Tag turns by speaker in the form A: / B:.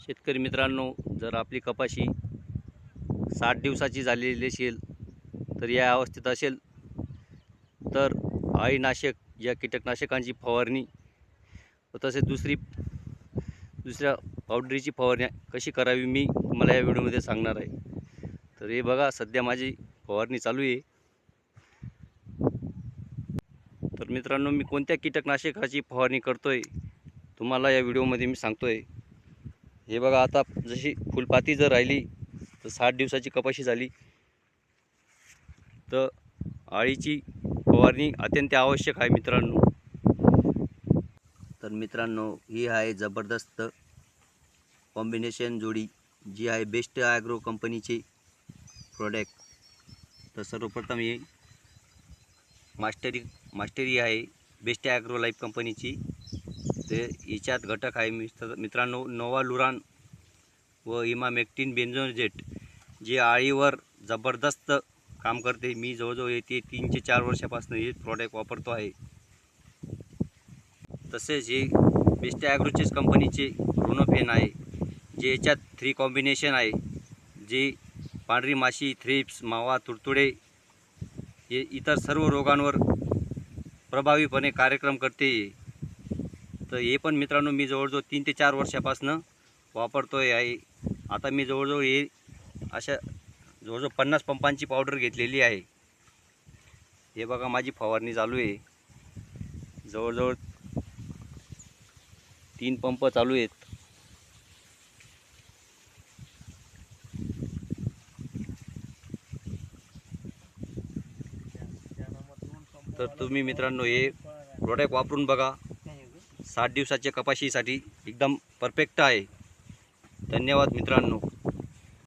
A: शेतकरी मित्रांनो, जर आपली कपाशी 60 दिवसाची झालेली असेल तर या अवस्थेत असेल तर अळीनाशक या कीटकनाशकांची फवारणी व तसेच दुसऱ्या पावडरीची फवारणी कशी करावी मी तुम्हाला या व्हिडिओमध्ये सांगणार आहे। तर हे बघा, सध्या माझी फवारणी चालू आहे। तर मित्रांनो, मी कोणत्या कीटकनाशकाची फवारणी करतोय तुम्हाला या व्हिडिओमध्ये मी सांगतोय। हे बघा, आता जशी फुलपाती जर राहिली तर 60 दिवसाची कपाशी झाली तर अळीची फवारणी अत्यंत आवश्यक आहे मित्रांनो। तर मित्रांनो, ही आहे जबरदस्त कॉम्बिनेशन जोडी जी आहे बेस्ट ॲग्रो कंपनीचे प्रोडक्ट। तर सर्वप्रथम ही मास्टरी आहे बेस्ट ॲग्रो लाईफ कंपनीची। तर याच्यात घटक आहे मित्रांनो नोवालुरान व इमामेक्टिन बेंझोजेट जे अळीवर जबरदस्त काम करते। मी जवळजवळ येते 3 ते 4 वर्षापासून हे प्रॉडक्ट वापरतो आहे। तसेच हे बेस्ट ॲग्रोचेच कंपनीचे क्रोनोफेन आहे जे याच्यात 3 कॉम्बिनेशन आहे जे पांढरी माशी, थ्रिप्स, मावा, तुडतुडे हे इतर सर्व रोगांवर प्रभावीपणे कार्यक्रम करते। तर हे पण मित्रांनो मी जवळजवळ 3 ते 4 वर्षापासून वापरतोय आहे। आता मी जवळजवळ हे अशा जवळजवळ 50 पंपांची पावडर घेतलेली आहे। हे बघा, माझी फवारणी चालू आहे। जवळजवळ 3 पंप चालू आहेत। तर तुम्ही मित्रांनो हे प्रोडक्ट वापरून बघा, 60 दिवसाच्या कपाशीसाठी एकदम परफेक्ट आहे। धन्यवाद मित्रांनो।